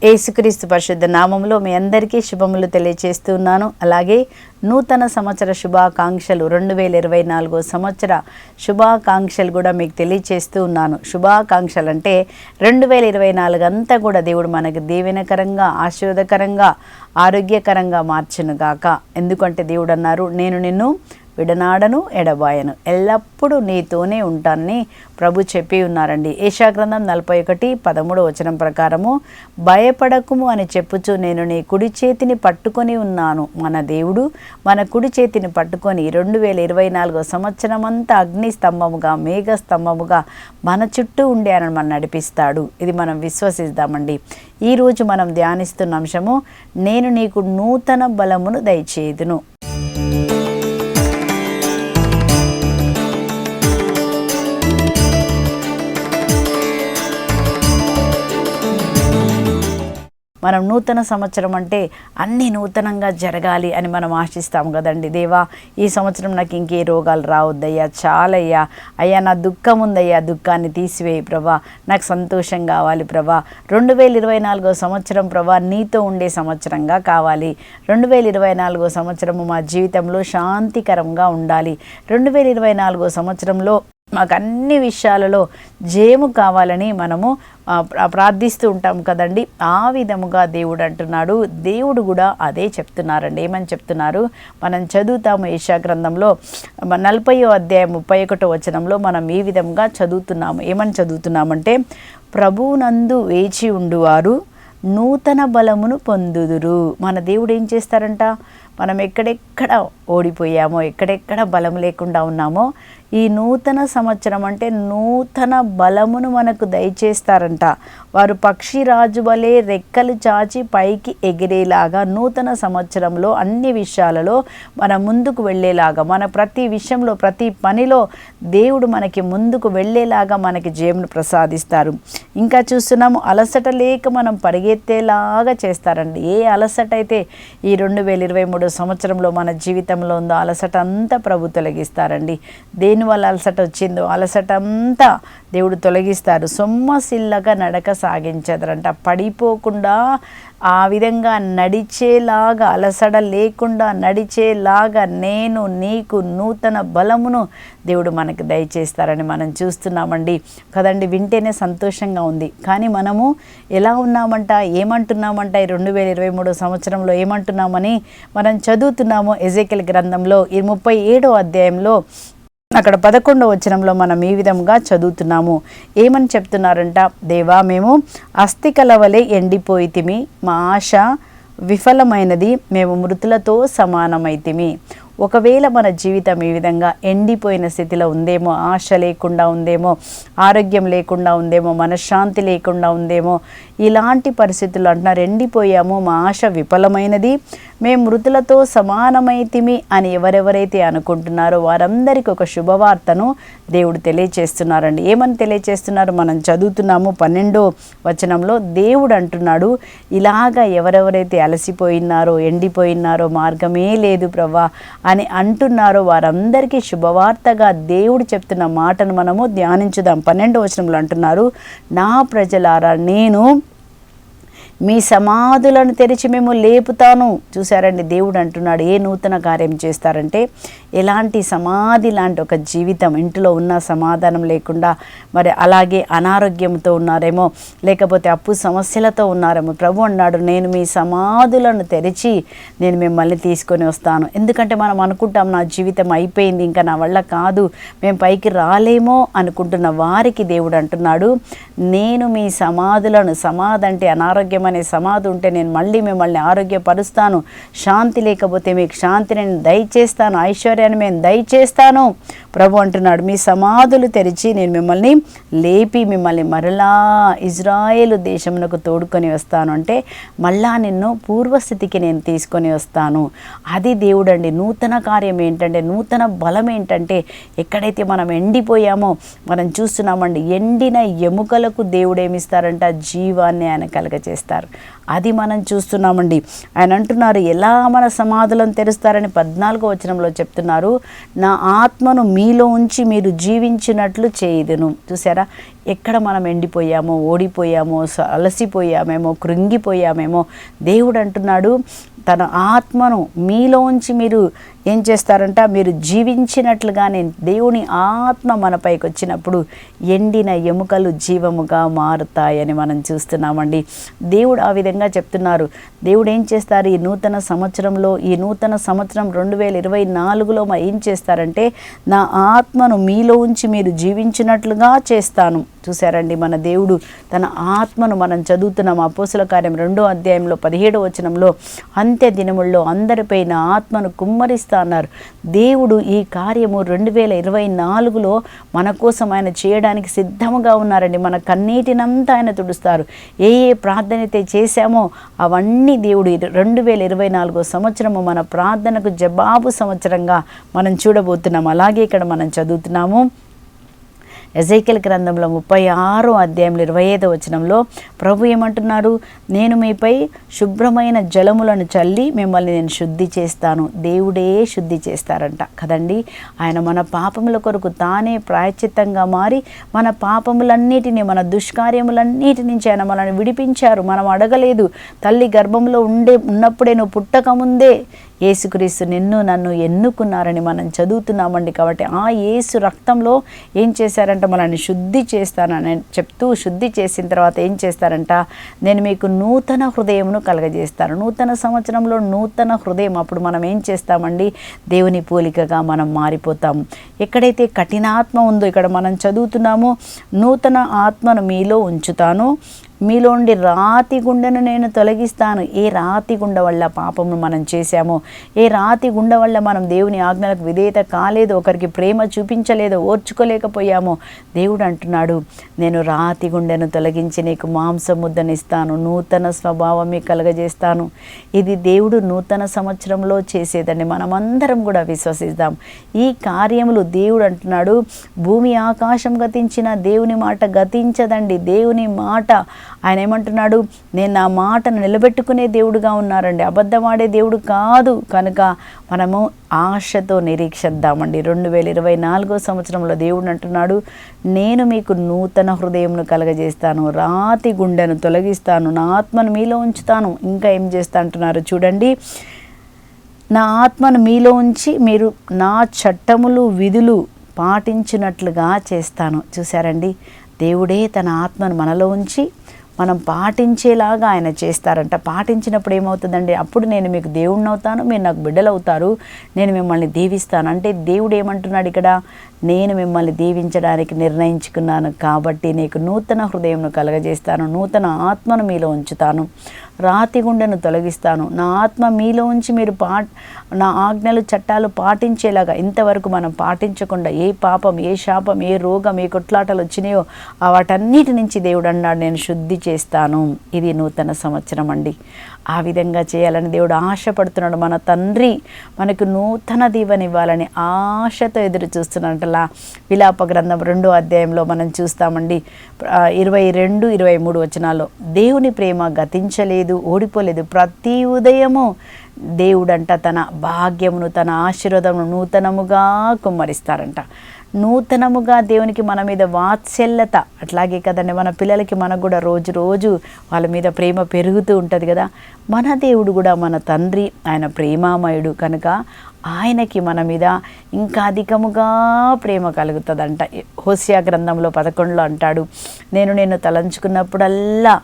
యేసుక్రీస్తు పరిశుద్ధ నామములో మీ అందరికీ శుభములు తెలియచేస్తున్నాను. అలాగే నూతన సంవత్సర శుభాకాంక్షలు 2024 సంవత్సర శుభాకాంక్షలు కూడా మీకు తెలియచేస్తూ ఉన్నాను. శుభాకాంక్షలు అంటే 2024 అంతా కూడా దేవుడు మనకు దీవెనకరంగా, ఆశీర్వాదకరంగా, ఆరోగ్యకరంగా మార్చును గాక. ఎందుకంటే దేవుడు అన్నారు, నేను నిన్ను విడనాడను, ఎడబాయను, ఎల్లప్పుడూ నీతోనే ఉంటానని ప్రభు చెప్పి ఉన్నారండి. యెషయా గ్రంథం 41:13 ప్రకారము, భయపడకుము అని చెప్పుచు నేను నీ కుడి చేతిని పట్టుకొని ఉన్నాను. మన దేవుడు మన కుడి చేతిని పట్టుకొని 2024 సంవత్సరం అంతా అగ్ని స్తంభముగా, మేఘ స్తంభముగా మన చుట్టూ ఉండి ఆయన మనం నడిపిస్తాడు. ఇది మనం విశ్వసిద్దామండి. ఈరోజు మనం ధ్యానిస్తున్న అంశము, నేను నీకు నూతన బలమును దయచేయుదును. మనం నూతన సంవత్సరం అంటే అన్నీ నూతనంగా జరగాలి అని మనం ఆశిస్తాం కదండి. దేవా, ఈ సంవత్సరం నాకు ఇంకే రోగాలు రావద్దయ్యా, చాలయ్యా, అయ్యా నా దుఃఖం ఉందయ్యా, దుఃఖాన్ని తీసివేయి ప్రభా, నాకు సంతోషం కావాలి ప్రభా. 2024 సంవత్సరం ప్రభా నీతో ఉండే సంవత్సరంగా కావాలి. 2024 సంవత్సరము మా జీవితంలో శాంతికరంగా ఉండాలి. 2024 సంవత్సరంలో మాకు అన్ని విషయాలలో జయము కావాలని మనము ప్రార్థిస్తూ ఉంటాం కదండి. ఆ విధముగా దేవుడు అంటున్నాడు. దేవుడు కూడా అదే చెప్తున్నారండి. ఏమని చెప్తున్నారు మనం చదువుతాము. యెషయా గ్రంథంలో 40:31 మనం ఈ విధంగా చదువుతున్నాము. ఏమని చదువుతున్నామంటే, ప్రభువునందు వేచి ఉండువారు నూతన బలమును పొందుదురు. మన దేవుడు ఏం చేస్తారంట, మనం ఎక్కడెక్కడ ఓడిపోయామో, ఎక్కడెక్కడ బలం లేకుండా ఉన్నామో, ఈ నూతన సంవత్సరం అంటే నూతన బలమును మనకు దయచేస్తారంట. వారు పక్షిరాజు వలె రెక్కలు చాచి పైకి ఎగిరేలాగా నూతన సంవత్సరంలో అన్ని విషయాలలో మన ముందుకు వెళ్ళేలాగా, మన ప్రతి విషయంలో, ప్రతి పనిలో దేవుడు మనకి ముందుకు వెళ్ళేలాగా మనకి జయమును ప్రసాదిస్తారు. ఇంకా చూస్తున్నాము, అలసట లేక మనం పరిగెత్తేలాగా చేస్తారండి. ఏ అలసట అయితే ఈ 2023 సంవత్సరంలో మన జీవితంలో ఉందో అలసట అంతా ప్రభు తొలగిస్తారండి. దేనివల్ల అలసట వచ్చిందో అలసట అంతా దేవుడు తొలగిస్తారు. సొమ్మసిల్లగా నడక సాగించదరంట. పడిపోకుండా ఆ విధంగా నడిచేలాగా, అలసట లేకుండా నడిచేలాగా నేను నీకు నూతన బలమును దేవుడు మనకు దయచేస్తారని మనం చూస్తున్నామండి కదండి. వింటేనే సంతోషంగా ఉంది. కానీ మనము ఎలా ఉన్నామంట, ఏమంటున్నామంట, ఈ 2023 సంవత్సరంలో ఏమంటున్నామని మనం చదువుతున్నాము. ఎజేకియెల్ గ్రంథంలో 37వ అధ్యాయంలో అక్కడ 11వ వచనంలో మనం ఈ విధంగా చదువుతున్నాము. ఏమని చెప్తున్నారంట, దేవా, మేము అస్థికల వలె ఎండిపోయితిమి, మా ఆశ విఫలమైనది, మేము మృతులతో సమానమైతిమి. ఒకవేళ మన జీవితం ఈ విధంగా ఎండిపోయిన స్థితిలో ఉందేమో, ఆశ లేకుండా ఉందేమో, ఆరోగ్యం లేకుండా ఉందేమో, మనశ్శాంతి లేకుండా ఉందేమో, ఇలాంటి పరిస్థితులు అంటున్నారు. ఎండిపోయాము, మా ఆశ విఫలమైనది, మేము మృతులతో సమానమైతిమి అని ఎవరెవరైతే అనుకుంటున్నారో వారందరికీ ఒక శుభవార్తను దేవుడు తెలియచేస్తున్నారండి. ఏమని తెలియచేస్తున్నారు మనం చదువుతున్నాము. 12వ వచనంలో దేవుడు అంటున్నాడు, ఇలాగ ఎవరెవరైతే అలసిపోయినారో, ఎండిపోయినారో, మార్గమే లేదు ప్రభా అని అంటున్నారో వారందరికీ శుభవార్తగా దేవుడు చెప్తున్న మాటను మనము ధ్యానించుదాం. 12వ వచనంలో అంటున్నారు, నా ప్రజలారా, నేను మీ సమాధులను తెరిచి మేము లేపుతాను. చూసారండి, దేవుడు అంటున్నాడు ఏ నూతన కార్యం చేస్తారంటే, ఎలాంటి సమాధి లాంటి ఒక జీవితం, ఇంట్లో ఉన్న సమాధానం లేకుండా, మరి అలాగే అనారోగ్యంతో ఉన్నారేమో, లేకపోతే అప్పు సమస్యలతో ఉన్నారేమో, ప్రభు అన్నాడు నేను మీ సమాధులను తెరిచి నేను మిమ్మల్ని తీసుకొని వస్తాను. ఎందుకంటే మనం అనుకుంటాం నా జీవితం అయిపోయింది, ఇంకా నా వల్ల కాదు, మేము పైకి రాలేమో అనుకుంటున్న వారికి దేవుడు అంటున్నాడు, నేను మీ సమాధులను, సమాధి అంటే అనారోగ్యం అనే సమాధి ఉంటే నేను మళ్ళీ మిమ్మల్ని ఆరోగ్యపరుస్తాను, శాంతి లేకపోతే మీకు శాంతిని నేను దయచేస్తాను, ఐశ్వర్యాన్ని నేను దయచేస్తాను. ప్రభు అంటున్నాడు మీ సమాధులు తెరిచి నేను మిమ్మల్ని లేపి మిమ్మల్ని మరలా ఇజ్రాయేలు దేశమునకు తోడుకొని వస్తాను. అంటే మళ్ళా నిన్ను పూర్వస్థితికి నేను తీసుకొని వస్తాను. అది దేవుడు అండి. నూతన కార్యం ఏంటంటే, నూతన బలం ఏంటంటే, ఎక్కడైతే మనం ఎండిపోయామో మనం చూస్తున్నామండి, ఎండిన ఎముకలకు దేవుడు ఏమిస్తారంట, జీవాన్ని ఆయన కలగచేస్తారు. అది మనం చూస్తున్నామండి. ఆయన అంటున్నారు, ఎలా మన సమాధులను తెరుస్తారని 14వ వచనంలో చెప్తున్నారు, నా ఆత్మను మీలో ఉంచి మీరు జీవించినట్లు చేయుదును. చూసారా, ఎక్కడ మనం ఎండిపోయామో, ఓడిపోయామో, అలసిపోయామేమో, కృంగిపోయామేమో, దేవుడు అంటున్నాడు తన ఆత్మను మీలో ఉంచి మీరు ఏం చేస్తారంట, మీరు జీవించినట్లుగానే దేవుని ఆత్మ మనపైకి వచ్చినప్పుడు ఎండిన ఎముకలు జీవముగా మారుతాయని మనం చూస్తున్నామండి. దేవుడు ఆ విధంగా చెప్తున్నారు. దేవుడు ఏం చేస్తారు ఈ నూతన సంవత్సరంలో, ఈ నూతన సంవత్సరం 2024లో ఏం చేస్తారంటే, నా ఆత్మను మీలో ఉంచి మీరు జీవించినట్లుగా చేస్తాను. చూసారండి, మన దేవుడు తన ఆత్మను మనం చదువుతున్నాం. అపోస్తుల కార్యం 2వ అధ్యాయంలో 17వ వచనంలో, అంత్య దినముల్లో అందరిపై నా ఆత్మను కుమ్మరిస్తా అన్నారు. దేవుడు ఈ కార్యము 2024లో మన కోసం ఆయన చేయడానికి సిద్ధముగా ఉన్నారండి. మన కన్నీటినంతా ఆయన తుడుస్తారు. ఏ ప్రార్థన అయితే చేశామో అవన్నీ దేవుడు 2024 సంవత్సరము మన ప్రార్థనకు జవాబు సంవత్సరంగా మనం చూడబోతున్నాం. అలాగే ఇక్కడ మనం చదువుతున్నాము ఎజేకియెల్ గ్రంథంలో 36వ అధ్యాయంలో 25వ వచనంలో ప్రభు ఏమంటున్నారు, నేను మీపై శుభ్రమైన జలములను చల్లి మిమ్మల్ని నేను శుద్ధి చేస్తాను. దేవుడే శుద్ధి చేస్తారంట కదండి. ఆయన మన పాపముల కొరకు తానే ప్రాయశ్చిత్తంగా మారి మన పాపములన్నిటినీ, మన దుష్కార్యములన్నిటి నుంచి ఆయన మనల్ని విడిపించారు. మనం అడగలేదు. తల్లి గర్భంలో ఉన్నప్పుడే, నువ్వు పుట్టకముందే యేసుక్రీస్తు నిన్ను నన్ను ఎన్నుకున్నారని మనం చదువుతున్నామండి. కాబట్టి ఆ యేసు రక్తంలో ఏం చేశారంట, మనల్ని శుద్ధి చేస్తానని చెప్తూ, శుద్ధి చేసిన తర్వాత ఏం చేస్తారంట, నేను మీకు నూతన హృదయమును కలగజేస్తాను. నూతన సంవత్సరంలో నూతన హృదయం. అప్పుడు మనం ఏం చేస్తామండి, దేవుని పోలికగా మనం మారిపోతాము. ఎక్కడైతే కఠినాత్మ ఉందో, ఇక్కడ మనం చదువుతున్నాము, నూతన ఆత్మను మీలో ఉంచుతాను, మీలోండి రాతి గుండెను నేను తొలగిస్తాను. ఏ రాతి గుండె వల్ల పాపము మనం చేశామో, ఏ రాతి గుండె వల్ల మనం దేవుని ఆజ్ఞలకు విధేయత కాలేదు, ఒకరికి ప్రేమ చూపించలేదో, ఓర్చుకోలేకపోయామో, దేవుడు అంటున్నాడు, నేను రాతి గుండెను తొలగించి నీకు మాంస ముద్దనిస్తాను, నూతన స్వభావమే కలగజేస్తాను. ఇది దేవుడు నూతన సంవత్సరంలో చేసేదని మనమందరం కూడా విశ్వసిద్దాం. ఈ కార్యములు దేవుడు అంటున్నాడు, భూమి ఆకాశం గతించిన దేవుని మాట గతించదండి. దేవుని మాట ఆయన ఏమంటున్నాడు, నేను నా మాటను నిలబెట్టుకునే దేవుడుగా ఉన్నారండి, అబద్ధమాడే దేవుడు కాదు. కనుక మనము ఆశతో నిరీక్షిద్దామండి. 2024 సంవత్సరంలో దేవుడు అంటున్నాడు, నేను మీకు నూతన హృదయంను కలగజేస్తాను, రాతి గుండెను తొలగిస్తాను, నా ఆత్మను మీలో ఉంచుతాను. ఇంకా ఏం చేస్తా అంటున్నారు చూడండి, నా ఆత్మను మీలో ఉంచి మీరు నా చట్టములు విధులు పాటించినట్లుగా చేస్తాను. చూసారండి, దేవుడే తన ఆత్మను మనలో ఉంచి మనం పాటించేలాగా ఆయన చేస్తారంట. పాటించినప్పుడు ఏమవుతుందండి, అప్పుడు నేను మీకు దేవుడిని అవుతాను, మీరు నాకు బిడ్డలు అవుతారు, నేను మిమ్మల్ని దీవిస్తాను. అంటే దేవుడు ఏమంటున్నాడు ఇక్కడ, నేను మిమ్మల్ని దీవించడానికి నిర్ణయించుకున్నాను కాబట్టి నీకు నూతన హృదయంను కలగజేస్తాను, నూతన ఆత్మను మీలో ఉంచుతాను, రాతి గుండెను తొలగిస్తాను, నా ఆత్మ మీలో ఉంచి మీరు నా ఆజ్ఞలు చట్టాలు పాటించేలాగా. ఇంతవరకు మనం పాటించకుండా ఏ పాపం, ఏ శాపం, ఏ రోగం, ఏ కొట్లాటలు వచ్చినాయో వాటన్నిటి నుంచి దేవుడు అన్నాడు, నేను శుద్ధి చేస్తాను. ఇది నూతన సంవత్సరం అండి. ఆ విధంగా చేయాలని దేవుడు ఆశపడుతున్నాడు. మన తండ్రి మనకు నూతన దీవెనివ్వాలని ఆశతో ఎదురు చూస్తున్నట్లా విలాప గ్రంథం 2వ అధ్యాయంలో మనం చూస్తామండి. 22, 23 వచనాల్లో, దేవుని ప్రేమ గతించలేదు, ఓడిపోలేదు. ప్రతి ఉదయము దేవుడంట తన భాగ్యమును, తన ఆశీర్వాదమును నూతనముగా కుమ్మరిస్తారంట. నూతనముగా దేవునికి మన మీద వాత్సల్యత, అట్లాగే కదండి మన పిల్లలకి మనకు కూడా రోజు రోజు వాళ్ళ మీద ప్రేమ పెరుగుతూ ఉంటుంది కదా. మన దేవుడు కూడా మన తండ్రి, ఆయన ప్రేమామయుడు కనుక ఆయనకి మన మీద ఇంకా అధికముగా ప్రేమ కలుగుతుందంట. హోషేయ గ్రంథంలో 11లో అంటాడు, నేను తలంచుకున్నప్పుడల్లా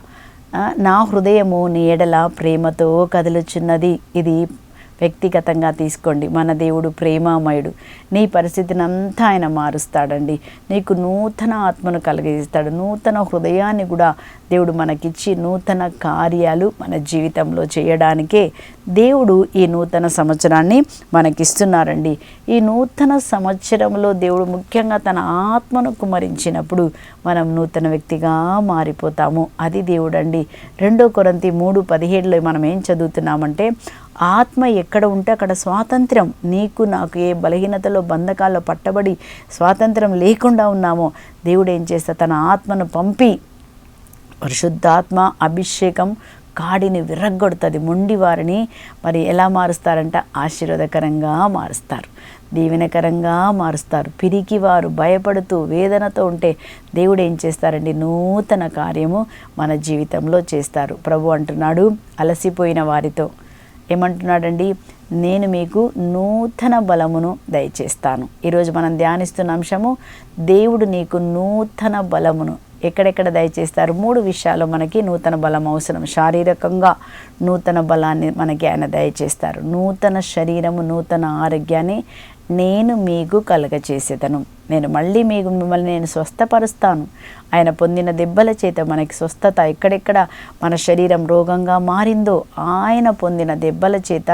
నా హృదయము నీ ఎడల ప్రేమతో కదులుచున్నది. ఇది వ్యక్తిగతంగా తీసుకోండి. మన దేవుడు ప్రేమామయుడు. నీ పరిస్థితిని అంతా ఆయన మారుస్తాడండి. నీకు నూతన ఆత్మను కలిగిస్తాడు. నూతన హృదయాన్ని కూడా దేవుడు మనకిచ్చి నూతన కార్యాలు మన జీవితంలో చేయడానికే దేవుడు ఈ నూతన సంవత్సరాన్ని మనకిస్తున్నారండి. ఈ నూతన సంవత్సరంలో దేవుడు ముఖ్యంగా తన ఆత్మను కుమ్మరించినప్పుడు మనం నూతన వ్యక్తిగా మారిపోతాము. అది దేవుడండి. 2 కొరింథీ 3:17లో మనం ఏం చదువుతున్నామంటే, ఆత్మ ఎక్కడ ఉంటే అక్కడ స్వాతంత్రం. నీకు నాకు ఏ బలహీనతలో బంధకాల్లో పట్టబడి స్వాతంత్రం లేకుండా ఉన్నామో దేవుడు ఏం చేస్తా, తన ఆత్మను పంపి పరిశుద్ధాత్మ అభిషేకం కాడిని విరగ్గొడుతుంది. మొండి వారిని మరి ఎలా మారుస్తారంట? ఆశీర్వాదకరంగా మారుస్తారు, దీవెనకరంగా మారుస్తారు. పిరికి వారు భయపడుతూ వేదనతో ఉంటే దేవుడు ఏం చేస్తారండి? నూతన కార్యము మన జీవితంలో చేస్తారు. ప్రభు అంటున్నాడు అలసిపోయిన వారితో ఏమంటున్నాడండి? నేను మీకు నూతన బలమును దయచేస్తాను. ఈరోజు మనం ధ్యానిస్తున్న అంశము, దేవుడు నీకు నూతన బలమును ఎక్కడెక్కడ దయచేస్తారు? 3 విషయాలు మనకి నూతన బలం అవసరం. శారీరకంగా నూతన బలాన్ని మనకి ఆయన దయచేస్తారు. నూతన శరీరము, నూతన ఆరోగ్యాన్ని నేను మీకు కలగచేసేదను. నేను మళ్ళీ మిమ్మల్ని నేను స్వస్థపరుస్తాను. ఆయన పొందిన దెబ్బల చేత మనకి స్వస్థత. ఎక్కడెక్కడ మన శరీరం రోగంగా మారిందో ఆయన పొందిన దెబ్బల చేత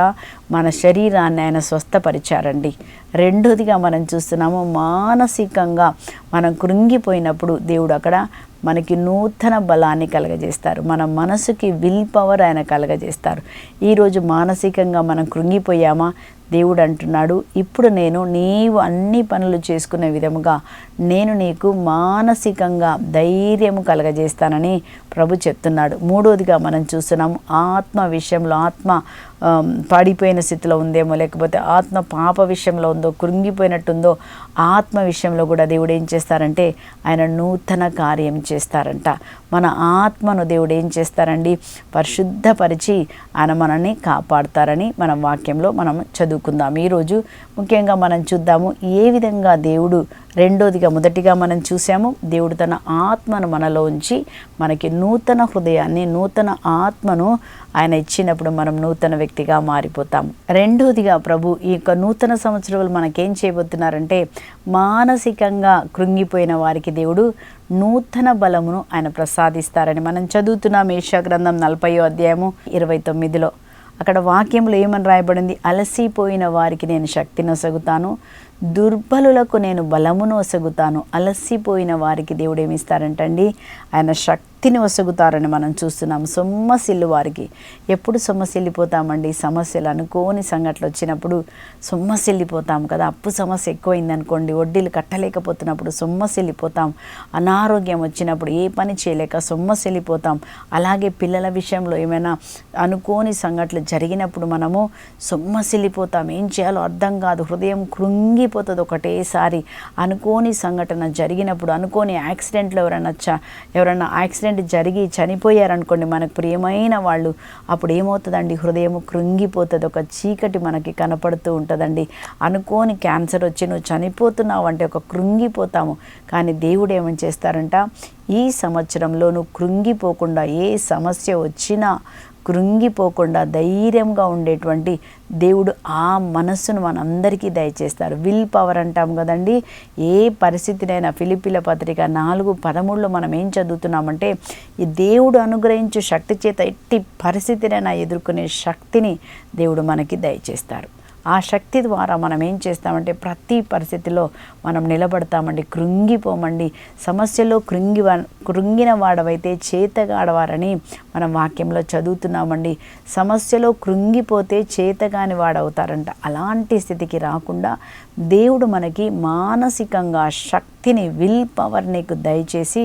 మన శరీరాన్ని ఆయన స్వస్థపరిచారండి. రెండోదిగా మనం చూస్తున్నాము, మానసికంగా మనం కృంగిపోయినప్పుడు దేవుడు అక్కడ మనకి నూతన బలాన్ని కలగజేస్తారు. మన మనసుకి విల్ పవర్ ఆయన కలగజేస్తారు. ఈరోజు మానసికంగా మనం కృంగిపోయామా? దేవుడు అంటున్నాడు, ఇప్పుడు నేను నీవు అన్ని పనులు చేసుకునే విధముగా నేను నీకు మానసికంగా ధైర్యము కలగజేస్తానని ప్రభు చెప్తున్నాడు. మూడోదిగా మనం చూస్తున్నాము, ఆత్మ విషయంలో ఆత్మ పడిపోయిన స్థితిలో ఉందేమో, లేకపోతే ఆత్మ పాప విషయంలో ఉందో, కృంగిపోయినట్టుందో, ఆత్మ విషయంలో కూడా దేవుడు ఏం చేస్తారంటే ఆయన నూతన కార్యం చేస్తారంట. మన ఆత్మను దేవుడు ఏం చేస్తారండి? పరిశుద్ధపరిచి ఆయన మనల్ని కాపాడుతారని మన వాక్యంలో మనం చదువుకుందాం. ఈరోజు ముఖ్యంగా మనం చూద్దాము ఏ విధంగా దేవుడు, రెండోదిగా మొదటిగా మనం చూసాము, దేవుడు తన ఆత్మను మనలో ఉంచి మనకి నూతన హృదయాన్ని, నూతన ఆత్మను ఆయన ఇచ్చినప్పుడు మనం నూతన వ్యక్తిగా మారిపోతాం. రెండోదిగా ప్రభు ఈ యొక్క నూతన సంవత్సరాలు మనకేం చేయబోతున్నారంటే, మానసికంగా కృంగిపోయిన వారికి దేవుడు నూతన బలమును ఆయన ప్రసాదిస్తారని మనం చదువుతున్నాం. యెషయా గ్రంథం 40వ అధ్యాయము 29లో అక్కడ వాక్యంలో ఏమని రాయబడింది? అలసిపోయిన వారికి నేను శక్తిని ఒసగుతాను, దుర్బలులకు నేను బలమును ఒసగుతాను. అలసిపోయిన వారికి దేవుడు ఏమిస్తారంటండి? ఆయన శక్తిని ఒసగుతారని మనం చూస్తున్నాం. సొమ్మసిల్లు వారికి ఎప్పుడు సొమ్మసిల్లిపోతామండి? సమస్యలు, అనుకోని సంఘటనలు వచ్చినప్పుడు సొమ్మసిల్లిపోతాం కదా. అప్పు సమస్య ఎక్కువైంది అనుకోండి, వడ్డీలు కట్టలేకపోతున్నప్పుడు సొమ్మసిల్లిపోతాం. అనారోగ్యం వచ్చినప్పుడు ఏ పని చేయలేక సొమ్మసిల్లిపోతాం. అలాగే పిల్లల విషయంలో ఏమైనా అనుకోని సంఘటనలు జరిగినప్పుడు మనము సొమ్మసిల్లిపోతాం. ఏం చేయాలో అర్థం కాదు, హృదయం కృంగిపోతుంది ఒకటేసారి. అనుకోని సంఘటన జరిగినప్పుడు, అనుకోని యాక్సిడెంట్లో ఎవరైనా యాక్సిడెంట్ జరిగి చనిపోయారనుకోండి, మనకు ప్రియమైన వాళ్ళు, అప్పుడు ఏమవుతుందండి? హృదయము కృంగిపోతుంది. ఒక చీకటి మనకి కనపడుతూ ఉంటుందండి. అనుకోని క్యాన్సర్ వచ్చి నువ్వు చనిపోతున్నావు అంటే ఒక కృంగిపోతాము. కానీ దేవుడు ఏమని చేస్తారంట? ఈ సంవత్సరంలో నువ్వు కృంగిపోకుండా, ఏ సమస్య వచ్చినా కృంగిపోకుండా ధైర్యంగా ఉండేటువంటి దేవుడు ఆ మనస్సును మనందరికీ దయచేస్తారు. విల్ పవర్ అంటాం కదండి. ఏ పరిస్థితినైనా ఫిలిప్పీల పత్రిక 4:13లో మనం ఏం చదువుతున్నామంటే, ఈ దేవుడు అనుగ్రహించు శక్తి చేత ఎట్టి పరిస్థితినైనా ఎదుర్కొనే శక్తిని దేవుడు మనకి దయచేస్తారు. ఆ శక్తి ద్వారా మనం ఏం చేస్తామంటే ప్రతి పరిస్థితిలో మనం నిలబడతామండి, కృంగిపోమండి. సమస్యలో కృంగిన వాడవైతే చేతగాడవారని మనం వాక్యంలో చదువుతున్నామండి. సమస్యలో కృంగిపోతే చేతగాని వాడవుతారంట. అలాంటి స్థితికి రాకుండా దేవుడు మనకి మానసికంగా శక్తిని, విల్ పవర్ నీకు దయచేసి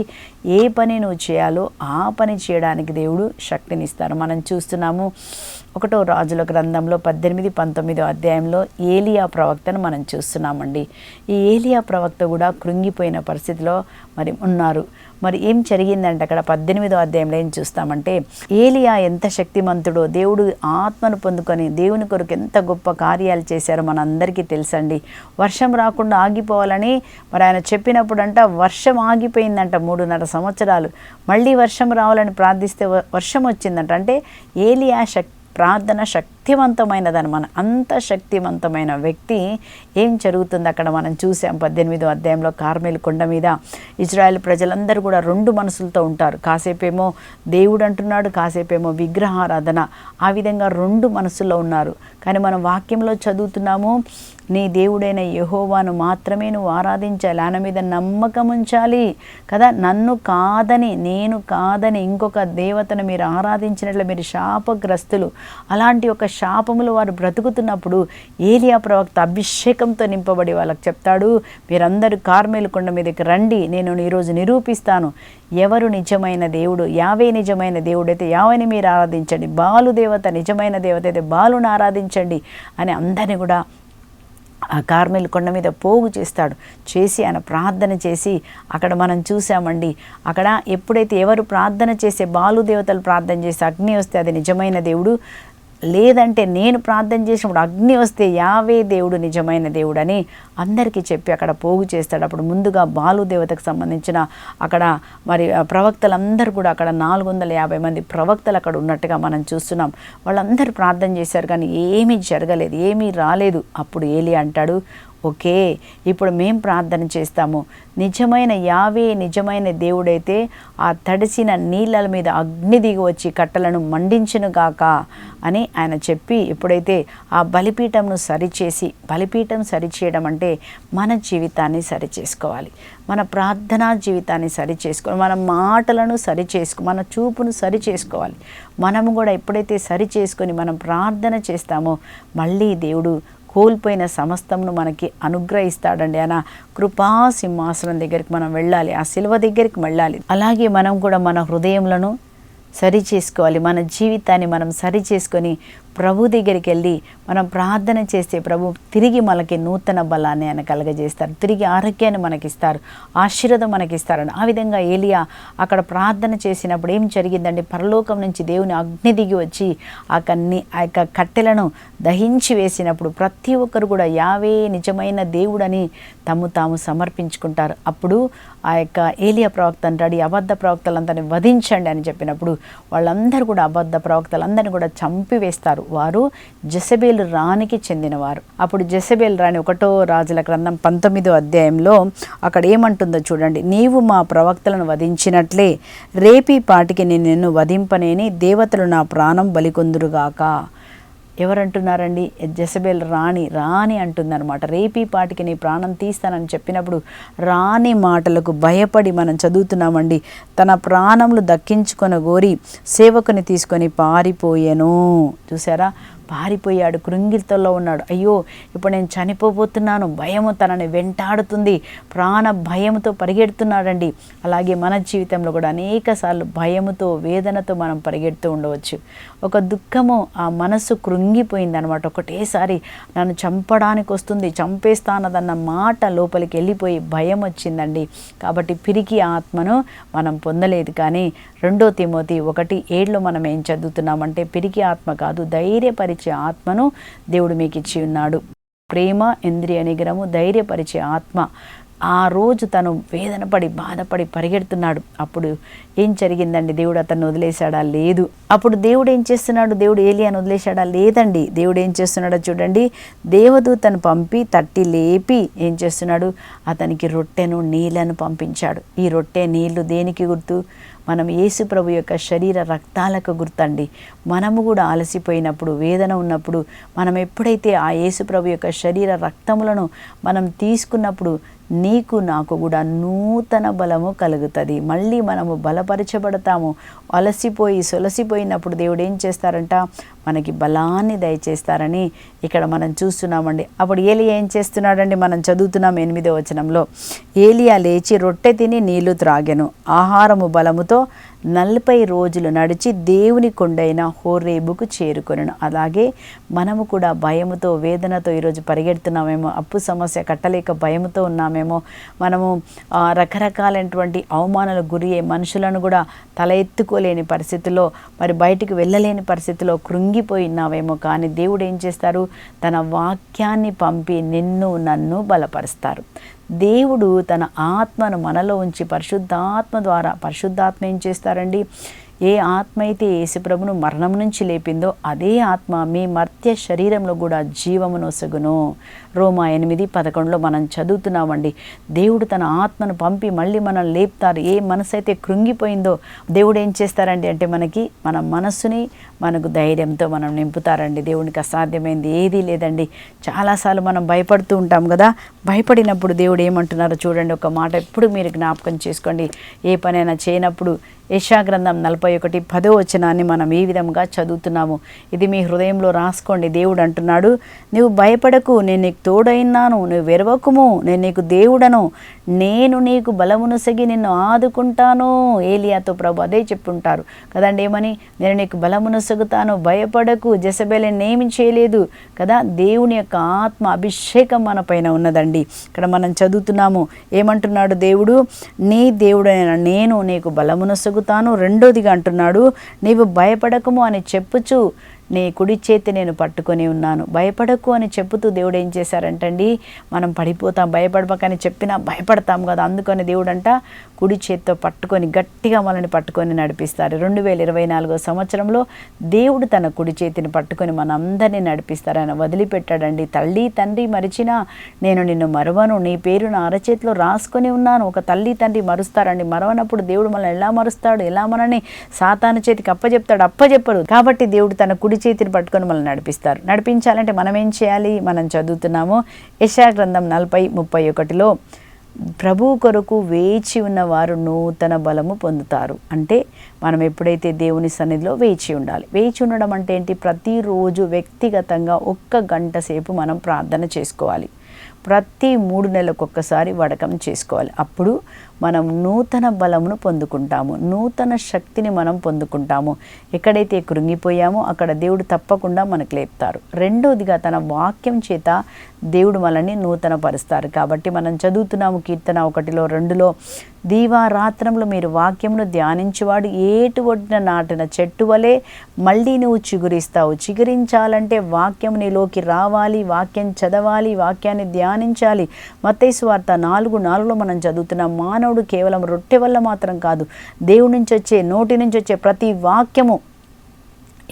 ఏ పని నువ్వు చేయాలో ఆ పని చేయడానికి దేవుడు శక్తిని ఇస్తారు. మనం చూస్తున్నాము 1వ రాజుల గ్రంథంలో 18-19 అధ్యాయంలో ఏలియా ప్రవక్తను మనం చూస్తున్నామండి. ఈ ఏలియా ప్రవక్త కూడా కృంగిపోయిన పరిస్థితిలో మరి ఉన్నారు. మరి ఏం జరిగిందంటే అక్కడ 18వ అధ్యాయంలో ఏం చూస్తామంటే, ఏలియా ఎంత శక్తిమంతుడో, దేవుడు ఆత్మను పొందుకొని దేవుని కొరకు ఎంత గొప్ప కార్యాలు చేశారో మనందరికీ తెలుసండి. వర్షం రాకుండా ఆగిపోవాలని మరి ఆయన చెప్పినప్పుడంట వర్షం ఆగిపోయిందంట 3.5 సంవత్సరాలు. మళ్ళీ వర్షం రావాలని ప్రార్థిస్తే వర్షం వచ్చిందంట. అంటే ఏలియా ప్రార్థన శక్తివంతమైనదని, మన అంత శక్తివంతమైన వ్యక్తి. ఏం జరుగుతుంది అక్కడ మనం చూసాం 18వ అధ్యాయంలో. కార్మెలు కొండ మీద ఇజ్రాయెల్ ప్రజలందరూ కూడా 2 మనసులతో ఉంటారు. కాసేపేమో దేవుడు అంటున్నాడు, కాసేపేమో విగ్రహారాధన. ఆ విధంగా 2 మనసుల్లో ఉన్నారు. కానీ మనం వాక్యంలో చదువుతున్నాము, నీ దేవుడైన యెహోవాను మాత్రమే నువ్వు ఆరాధించాలి, ఆయన మీద నమ్మకం ఉంచాలి కదా. నేను కాదని ఇంకొక దేవతను మీరు ఆరాధించినట్లు మీరు శాపగ్రస్తులు. అలాంటి ఒక శాపములు వారు బ్రతుకుతున్నప్పుడు ఏలియా ప్రవక్త అభిషేకంతో నింపబడి వాళ్ళకి చెప్తాడు, మీరందరూ కార్మెలు కొండ మీదకి రండి, నేను ఈరోజు నిరూపిస్తాను ఎవరు నిజమైన దేవుడు. యావే నిజమైన దేవుడైతే యావని మీరు ఆరాధించండి, బాలు దేవత నిజమైన దేవత అయితే బాలుని ఆరాధించండి అని అందరినీ కూడా ఆ కార్మెలు కొండ మీద పోగు చేసి ఆయన ప్రార్థన చేసి అక్కడ మనం చూసామండి. అక్కడ ఎప్పుడైతే ఎవరు ప్రార్థన చేసే బాలు దేవతలు ప్రార్థన చేసి అగ్ని వస్తే అది నిజమైన దేవుడు, లేదంటే నేను ప్రార్థన చేసినప్పుడు అగ్ని వస్తే యావే దేవుడు నిజమైన దేవుడు అని అందరికీ చెప్పి అక్కడ పోగు చేస్తాడు. అప్పుడు ముందుగా బాలు దేవతకు సంబంధించిన అక్కడ మరి ప్రవక్తలందరూ కూడా అక్కడ 450 మంది ప్రవక్తలు అక్కడ ఉన్నట్టుగా మనం చూస్తున్నాం. వాళ్ళందరూ ప్రార్థన చేశారు కానీ ఏమీ జరగలేదు, ఏమీ రాలేదు. అప్పుడు ఏలియా అంటాడు, ఓకే, ఇప్పుడు మేం ప్రార్థన చేస్తాము, నిజమైన యావే నిజమైన దేవుడైతే ఆ తడిసిన నీళ్ళ మీద అగ్ని దిగి వచ్చి కట్టలను మండించునుగాక అని ఆయన చెప్పి ఎప్పుడైతే ఆ బలిపీఠంను సరిచేసి, బలిపీఠం సరిచేయడం అంటే మన జీవితాన్ని సరిచేసుకోవాలి, మన ప్రార్థనా జీవితాన్ని సరిచేసుకోవాలి, మన మాటలను మన చూపును సరిచేసుకోవాలి. మనము కూడా ఎప్పుడైతే సరిచేసుకొని మనం ప్రార్థన చేస్తామో మళ్ళీ దేవుడు కోల్పోయిన సమస్తమును మనకి అనుగ్రహిస్తాడండి. ఆయన కృపా సింహాసనం దగ్గరికి మనం వెళ్ళాలి, ఆ శిలువ దగ్గరికి వెళ్ళాలి. అలాగే మనం కూడా మన హృదయములను సరి చేసుకోవాలి, మన జీవితాన్ని మనం సరి చేసుకొని ప్రభు దగ్గరికి వెళ్ళి మనం ప్రార్థన చేస్తే ప్రభు తిరిగి మనకి నూతన బలాన్ని ఆయన కలగజేస్తారు, తిరిగి ఆరోగ్యాన్ని మనకిస్తారు, ఆశీర్వాదం మనకిస్తారని. ఆ విధంగా ఏలియా అక్కడ ప్రార్థన చేసినప్పుడు ఏం జరిగిందంటే పరలోకం నుంచి దేవుని అగ్ని దిగి వచ్చి ఆ యొక్క కట్టెలను దహించి వేసినప్పుడు ప్రతి ఒక్కరు కూడా యావే నిజమైన దేవుడని తాము సమర్పించుకుంటారు. అప్పుడు ఆ యొక్క ఏలియా ప్రవక్త అంటాడు, ఈ అబద్ధ ప్రవక్తలందరినీ వధించండి అని చెప్పినప్పుడు వాళ్ళందరూ కూడా అబద్ధ ప్రవక్తలందరినీ కూడా చంపివేస్తారు. వారు జెజబేలు రాణికి చెందినవారు. అప్పుడు జెజబేలు రాణి 1వ రాజుల గ్రంథం 19వ అధ్యాయంలో అక్కడ ఏమంటుందో చూడండి, నీవు మా ప్రవక్తలను వధించినట్లే రేపీ పాటికి నిన్ను వధింపనేని దేవతలు నా ప్రాణం బలికొందురుగాక. ఎవరంటున్నారండి? జెజబేలు రాణి అంటుందన్నమాట. రేపీ పాటికి నీ ప్రాణం తీస్తానని చెప్పినప్పుడు రాణి మాటలకు భయపడి మనం చదువుతున్నామండి, తన ప్రాణములు దక్కించుకొని గోరి సేవకుని తీసుకొని పారిపోయెను. చూసారా, పారిపోయాడు, కృంగితలో ఉన్నాడు. అయ్యో ఇప్పుడు నేను చనిపోబోతున్నాను, భయము తనని వెంటాడుతుంది, ప్రాణ భయముతో పరిగెడుతున్నాడండి. అలాగే మన జీవితంలో కూడా అనేక సార్లు భయముతో వేదనతో మనం పరిగెడుతూ ఉండవచ్చు. ఒక దుఃఖము ఆ మనసు కృంగిపోయిందనమాట. ఒకటేసారి నన్ను చంపడానికి వస్తుంది, చంపేస్తానదన్న మాట లోపలికి వెళ్ళిపోయి భయం వచ్చిందండి. కాబట్టి పిరికి ఆత్మను మనం పొందలేదు. కానీ 2 తిమోతి 1:7 మనం ఏం చదువుతున్నామంటే పిరికి ఆత్మ కాదు, ధైర్యపరిచే ఆత్మను దేవుడు మీకు ఇచ్చి ఉన్నాడు. ప్రేమ, ఇంద్రియ నిగ్రహము, ధైర్యపరిచే ఆత్మ. ఆ రోజు తను వేదన పడి బాధపడి పరిగెడుతున్నాడు. అప్పుడు ఏం జరిగిందండి? దేవుడు అతన్ని వదిలేశాడా? లేదు. అప్పుడు దేవుడు ఏం చేస్తున్నాడు? దేవుడు ఏలియాను వదిలేశాడా? లేదండి. దేవుడు ఏం చేస్తున్నాడో చూడండి, దేవదూతను పంపి తట్టి లేపి ఏం చేస్తున్నాడు? అతనికి రొట్టెను నీళ్లను పంపించాడు. ఈ రొట్టె నీళ్లు దేనికి గుర్తు? మనం యేసు ప్రభు యొక్క శరీర రక్తాలకు గుర్తండి. మనము కూడా అలసిపోయినప్పుడు, వేదన ఉన్నప్పుడు మనం ఎప్పుడైతే ఆ యేసు ప్రభు యొక్క శరీర రక్తములను మనం తీసుకున్నప్పుడు నీకు నాకు కూడా నూతన బలము కలుగుతుంది. మళ్ళీ మనము బలపరచబడతాము. అలసిపోయి సొలసిపోయినప్పుడు దేవుడు ఏం చేస్తారంట? మనకి బలాన్ని దయచేస్తారని ఇక్కడ మనం చూస్తున్నామండి. అప్పుడు ఏలియా ఏం చేస్తున్నాడండి? మనం చదువుతున్నాం 8వ వచనంలో, ఏలియా లేచి రొట్టె తిని నీళ్లు త్రాగెను, ఆహారము బలముతో 40 రోజులు నడిచి దేవుని కొండైన హోరేబుకు చేరుకొనెను. అలాగే మనము కూడా భయముతో వేదనతో ఈరోజు పరిగెడుతున్నామేమో, అప్పు సమస్య కట్టలేక భయముతో ఉన్నామేమో, మనము రకరకాలైనటువంటి అవమానాలకు గురి అయ్యే మనుషులను కూడా తల ఎత్తుకోలేని పరిస్థితిలో, మరి బయటికి వెళ్ళలేని పరిస్థితిలో కృంగిపోయినావేమో. కానీ దేవుడు ఏం చేస్తారు? తన వాక్యాన్ని పంపి నిన్ను నన్ను బలపరుస్తారు. దేవుడు తన ఆత్మను మనలో ఉంచి పరిశుద్ధాత్మ ద్వారా, పరిశుద్ధాత్మ ఏం చేస్తారండి? ఏ ఆత్మ అయితే యేసుప్రభును మరణం నుంచి లేపిందో అదే ఆత్మ మీ మర్త్య శరీరంలో కూడా జీవమునొసగును. రోమా 8:11 మనం చదువుతున్నామండి. దేవుడు తన ఆత్మను పంపి మళ్ళీ మనం లేపుతారు. ఏ మనసు అయితే కృంగిపోయిందో దేవుడు ఏం చేస్తారండి అంటే మన మనస్సుని మనకు ధైర్యంతో మనం నింపుతారండి. దేవునికి అసాధ్యమైంది ఏదీ లేదండి. చాలాసార్లు మనం భయపడుతూ ఉంటాం కదా. భయపడినప్పుడు దేవుడు ఏమంటున్నారో చూడండి. ఒక మాట ఎప్పుడు మీరు జ్ఞాపకం చేసుకోండి. ఏ పనైనా చేయనప్పుడు యెషయా గ్రంథం 41 31:10 మనం ఈ విధంగా చదువుతున్నాము. ఇది మీ హృదయంలో రాసుకోండి. దేవుడు అంటున్నాడు, నువ్వు భయపడకు, నేను నీకు తోడైనాను, నువ్వు వెరవకుము, నేను నీకు దేవుడను, నేను నీకు బలమునొసగి నిన్ను ఆదుకుంటాను. ఏలియాతో ప్రభు అదే చెప్పుంటారు కదండి, ఏమని, నేను నీకు బలమునొసగుతాను, భయపడకు, జెజబెల్ ఏమి చేయలేదు కదా. దేవుని యొక్క ఆత్మ అభిషేకం మన పైన ఉన్నదండి. ఇక్కడ మనం చదువుతున్నాము, ఏమంటున్నాడు దేవుడు, నీ దేవుడైన నేను నీకు బలమునొసగుతాను. రెండోదిగా అంటున్నాడు, నీవు భయపడకము అని చెప్పుచు నీ కుడి చేతి నేను పట్టుకొని ఉన్నాను. భయపడకు అని చెప్పుతూ దేవుడు ఏం చేశారంటండి, మనం పడిపోతాం, భయపడకని చెప్పినా భయపడతాం కదా. అందుకని దేవుడు అంట కుడి చేతితో పట్టుకొని గట్టిగా మనల్ని పట్టుకొని నడిపిస్తారు. 2024 సంవత్సరంలో దేవుడు తన కుడి చేతిని పట్టుకొని మనందరినీ నడిపిస్తారు. ఆయన వదిలిపెట్టాడండి. తల్లి తండ్రి మరిచినా నేను నిన్ను మరవను, నీ పేరు నా అరచేతిలో రాసుకొని ఉన్నాను. ఒక తల్లి తండ్రి మరుస్తారండి. మరవనప్పుడు దేవుడు మనల్ని ఎలా మరుస్తాడు, ఎలా మనని సాతాను చేతికి అప్పచెప్తాడు? అప్పచెప్పరు. కాబట్టి దేవుడు తన కుడి చేతిని పట్టుకొని మనల్ని నడిపిస్తారు. నడిపించాలంటే మనం ఏం చేయాలి? మనం చదువుతున్నాము యెషయా గ్రంథం 40:31లో, ప్రభు కొరకు వేచి ఉన్నవారు నూతన బలము పొందుతారు. అంటే మనం ఎప్పుడైతే దేవుని సన్నిధిలో వేచి ఉండాలి. వేచి ఉండడం అంటే ఏంటి? ప్రతిరోజు వ్యక్తిగతంగా 1 గంట సేపు మనం ప్రార్థన చేసుకోవాలి. ప్రతి 3 నెలలకు ఒక్కసారి వడకం చేసుకోవాలి. అప్పుడు మనం నూతన బలమును పొందుకుంటాము, నూతన శక్తిని మనం పొందుకుంటాము. ఎక్కడైతే కృంగిపోయామో అక్కడ దేవుడు తప్పకుండా మనకు లేపుతారు. రెండోదిగా తన వాక్యం చేత దేవుడు మనల్ని నూతన పరుస్తారు. కాబట్టి మనం చదువుతున్నాము కీర్తన 1:2లో, దీవారాత్రంలో మీరు వాక్యమును ధ్యానించువాడు ఏటు ఒడ్డున నాటిన చెట్టు వలె మళ్ళీ నువ్వు చిగురిస్తావు. చిగురించాలంటే వాక్యం నీలోకి రావాలి, వాక్యం చదవాలి, వాక్యాన్ని ధ్యానించాలి. మత్తయి సువార్త 4:4లో మనం చదువుతున్నాం, మానవుడు కేవలం రొట్టె వల్ల మాత్రం కాదు, దేవుడి నుంచి వచ్చే, నోటి నుంచి వచ్చే ప్రతి వాక్యము,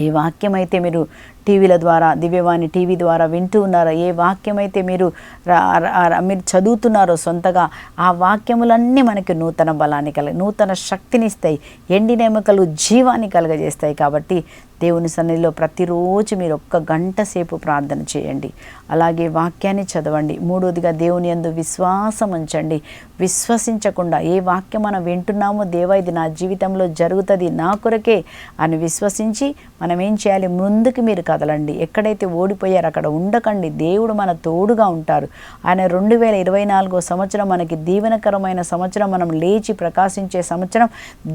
ఏ వాక్యం అయితే మీరు టీవీల ద్వారా, దివ్యవాణి టీవీ ద్వారా వింటూ ఉన్నారో, ఏ వాక్యమైతే మీరు చదువుతున్నారో సొంతగా, ఆ వాక్యములన్నీ మనకి నూతన బలాన్ని నూతన శక్తినిస్తాయి, ఎండిన ఎముకలు జీవాన్ని కలగజేస్తాయి. కాబట్టి దేవుని సన్నిధిలో ప్రతిరోజు మీరు 1 గంట సేపు ప్రార్థన చేయండి. అలాగే వాక్యాన్ని చదవండి. మూడోదిగా దేవుని యందు విశ్వాసం ఉంచండి. విశ్వసించకుండా ఏ వాక్యం మనం వింటున్నామో, దేవా ఇది నా జీవితంలో జరుగుతుంది, నా కొరకే అని విశ్వసించి మనం ఏం చేయాలి? ముందుకు మీరు కదలండి. ఎక్కడైతే ఓడిపోయారో అక్కడ ఉండకండి. దేవుడు మన తోడుగా ఉంటారు. ఆయన 2024 సంవత్సరం మనకి దీవెనకరమైన సంవత్సరం, మనం లేచి ప్రకాశించే సంవత్సరం,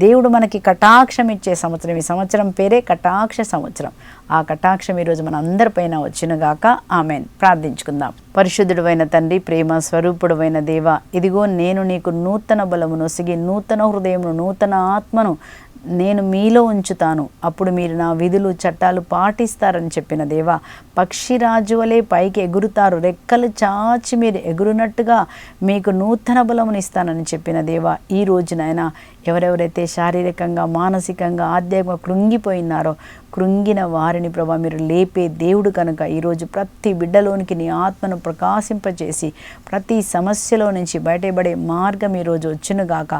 దేవుడు మనకి కటాక్షం ఇచ్చే సంవత్సరం. ఈ సంవత్సరం పేరే కటాక్ష సంవత్సరం. ఆ కటాక్షం ఈరోజు మన అందరిపైన వచ్చినగాక. ఆమెన్. ప్రార్థించుకుందాం. పరిశుద్ధుడైన తండ్రి, ప్రేమ స్వరూపుడైన దేవ, ఇదిగో నేను నీకు నూతన బలమును నొసిగి, నూతన హృదయమును, నూతన ఆత్మను నేను మీలో ఉంచుతాను. అప్పుడు మీరు నా విధులు చట్టాలు పాటిస్తారని చెప్పిన దేవా, పక్షిరాజు వలె పైకి ఎగురుతారు, రెక్కలు చాచి మీరు ఎగురునట్టుగా మీకు నూతన బలమును ఇస్తానని చెప్పిన దేవా, ఈ రోజునైనా ఎవరెవరైతే శారీరకంగా, మానసికంగా, ఆధ్యాత్మికంగా కృంగిపోయినారో, కృంగిన వారిని ప్రభా మీరు లేపే దేవుడు కనుక ఈరోజు ప్రతి బిడ్డలోనికి నీ ఆత్మను ప్రకాశింపచేసి ప్రతి సమస్యలో నుంచి బయటపడే మార్గం ఈరోజు వచ్చునుగాక.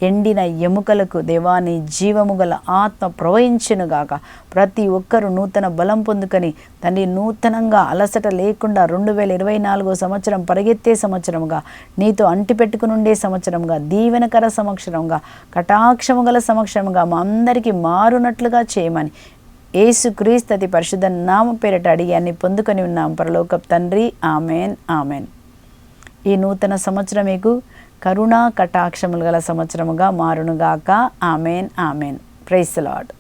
ఎండిన ఎముకలకు దేవా నీ జీవము గల ఆత్మ ప్రవహించునుగాక. ప్రతి ఒక్కరూ నూతన బలం పొందుకొని తండ్రి నూతనంగా అలసట లేకుండా 2024 సంవత్సరం పరిగెత్తే సంవత్సరంగా, నీతో అంటిపెట్టుకుని ఉండే సంవత్సరంగా, దీవెనకర సంవత్సరంగా, కటాక్షము గల సంవత్సరంగా మా అందరికీ మారునట్లుగా చేయమని యేసుక్రీస్తు అతి పరిశుద్ధ నామం పేరిట అడిగి అన్ని పొందుకొని ఉన్నాం పరలోకపు తండ్రి. Amen, amen. ఈ నూతన సంవత్సరం మీకు కరుణా కటాక్షములు గల సంవత్సరముగా మారునుగాక. Amen, amen. Praise the lord.